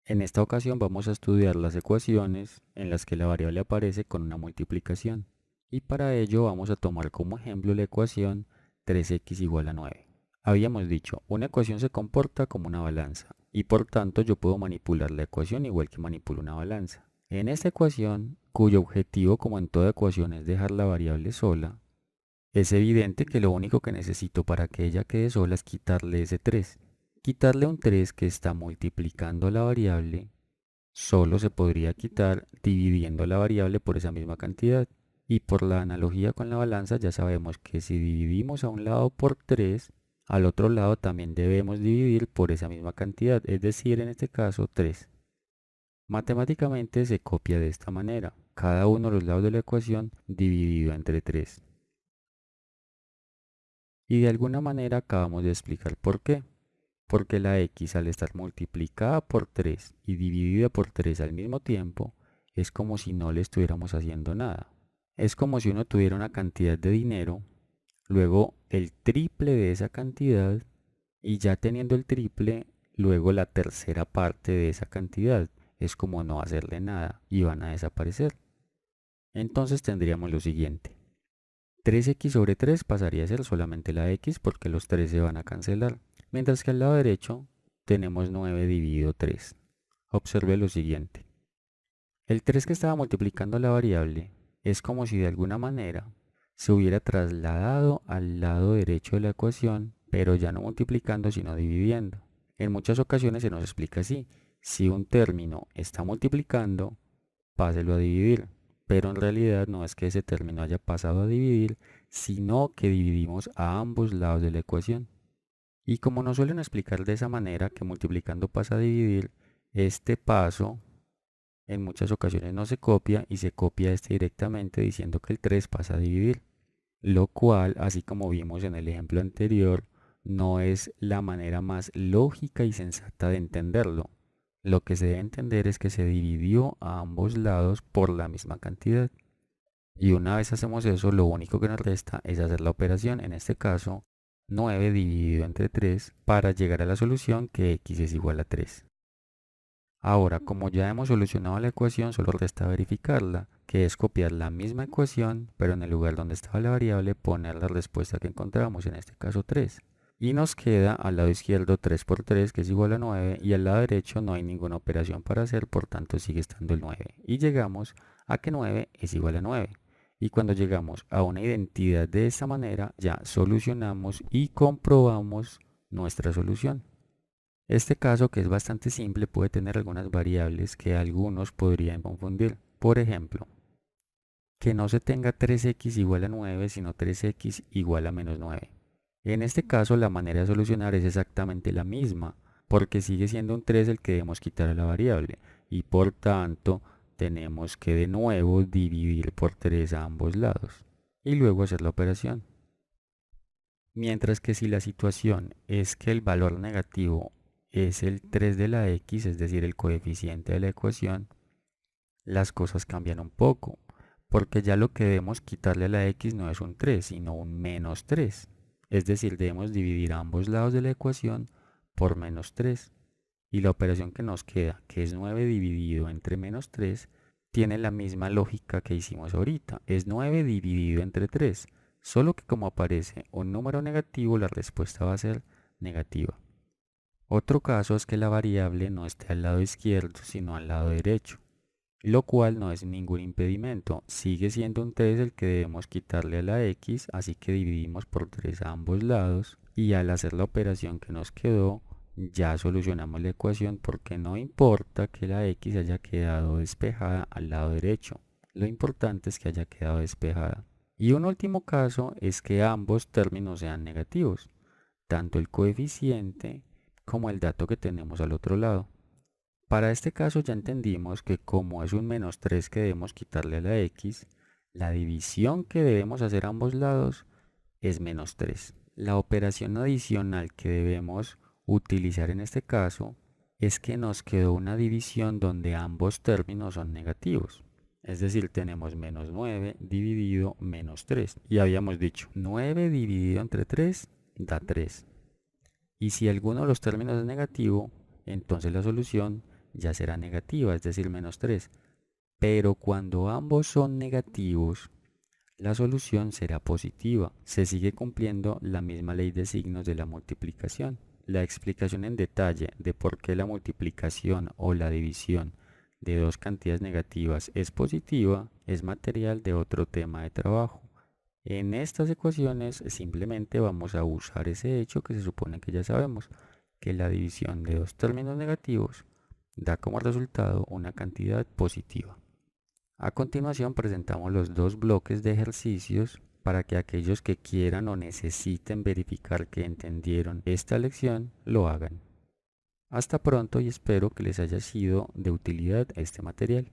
En esta ocasión vamos a estudiar las ecuaciones en las que la variable aparece con una multiplicación. Y para ello vamos a tomar como ejemplo la ecuación 3x igual a 9. Habíamos dicho, una ecuación se comporta como una balanza y por tanto yo puedo manipular la ecuación igual que manipulo una balanza. En esta ecuación, cuyo objetivo como en toda ecuación es dejar la variable sola, es evidente que lo único que necesito para que ella quede sola es quitarle ese 3. Quitarle un 3 que está multiplicando la variable solo se podría quitar dividiendo la variable por esa misma cantidad. Y por la analogía con la balanza ya sabemos que si dividimos a un lado por 3, al otro lado también debemos dividir por esa misma cantidad, es decir, en este caso 3. Matemáticamente se copia de esta manera, cada uno de los lados de la ecuación dividido entre 3. Y de alguna manera acabamos de explicar por qué. Porque la x al estar multiplicada por 3 y dividida por 3 al mismo tiempo, es como si no le estuviéramos haciendo nada. Es como si uno tuviera una cantidad de dinero, luego el triple de esa cantidad y ya teniendo el triple, luego la tercera parte de esa cantidad. Es como no hacerle nada y van a desaparecer. Entonces tendríamos lo siguiente. 3x sobre 3 pasaría a ser solamente la x porque los 3 se van a cancelar. Mientras que al lado derecho tenemos 9 dividido 3. Observe lo siguiente. El 3 que estaba multiplicando la variable es como si de alguna manera se hubiera trasladado al lado derecho de la ecuación, pero ya no multiplicando sino dividiendo. En muchas ocasiones se nos explica así. Si un término está multiplicando, páselo a dividir. Pero en realidad no es que ese término haya pasado a dividir, sino que dividimos a ambos lados de la ecuación. Y como nos suelen explicar de esa manera, que multiplicando pasa a dividir, este paso en muchas ocasiones no se copia y se copia este directamente diciendo que el 3 pasa a dividir. Lo cual, así como vimos en el ejemplo anterior, no es la manera más lógica y sensata de entenderlo. Lo que se debe entender es que se dividió a ambos lados por la misma cantidad. Y una vez hacemos eso, lo único que nos resta es hacer la operación, en este caso 9 dividido entre 3, para llegar a la solución que x es igual a 3. Ahora, como ya hemos solucionado la ecuación, solo resta verificarla, que es copiar la misma ecuación, pero en el lugar donde estaba la variable poner la respuesta que encontramos, en este caso 3. Y nos queda al lado izquierdo 3 por 3, que es igual a 9, y al lado derecho no hay ninguna operación para hacer, por tanto sigue estando el 9. Y llegamos a que 9 es igual a 9. Y cuando llegamos a una identidad de esta manera, ya solucionamos y comprobamos nuestra solución. Este caso, que es bastante simple, puede tener algunas variables que algunos podrían confundir. Por ejemplo, que no se tenga 3x igual a 9, sino 3x igual a menos 9. En este caso, la manera de solucionar es exactamente la misma, porque sigue siendo un 3 el que debemos quitar a la variable, y por tanto tenemos que de nuevo dividir por 3 a ambos lados, y luego hacer la operación. Mientras que si la situación es que el valor negativo es el 3 de la x, es decir, el coeficiente de la ecuación, las cosas cambian un poco, porque ya lo que debemos quitarle a la x no es un 3, sino un menos 3. Es decir, debemos dividir ambos lados de la ecuación por menos 3. Y la operación que nos queda, que es 9 dividido entre menos 3, tiene la misma lógica que hicimos ahorita. Es 9 dividido entre 3. Solo que como aparece un número negativo, la respuesta va a ser negativa. Otro caso es que la variable no esté al lado izquierdo, sino al lado derecho, lo cual no es ningún impedimento. Sigue siendo un 3 el que debemos quitarle a la x, así que dividimos por 3 a ambos lados y al hacer la operación que nos quedó, ya solucionamos la ecuación porque no importa que la x haya quedado despejada al lado derecho. Lo importante es que haya quedado despejada. Y un último caso es que ambos términos sean negativos, tanto el coeficiente como el dato que tenemos al otro lado. Para este caso ya entendimos que como es un menos 3 que debemos quitarle a la x, la división que debemos hacer a ambos lados es menos 3. La operación adicional que debemos utilizar en este caso es que nos quedó una división donde ambos términos son negativos. Es decir, tenemos menos 9 dividido menos 3. Y habíamos dicho, 9 dividido entre 3 da 3. Y si alguno de los términos es negativo, entonces la solución ya será negativa, es decir, -3. Pero cuando ambos son negativos, la solución será positiva. Se sigue cumpliendo la misma ley de signos de la multiplicación. La explicación en detalle de por qué la multiplicación o la división de dos cantidades negativas es positiva es material de otro tema de trabajo. En estas ecuaciones simplemente vamos a usar ese hecho que se supone que ya sabemos, que la división de dos términos negativos da como resultado una cantidad positiva. A continuación presentamos los dos bloques de ejercicios para que aquellos que quieran o necesiten verificar que entendieron esta lección lo hagan. Hasta pronto y espero que les haya sido de utilidad este material.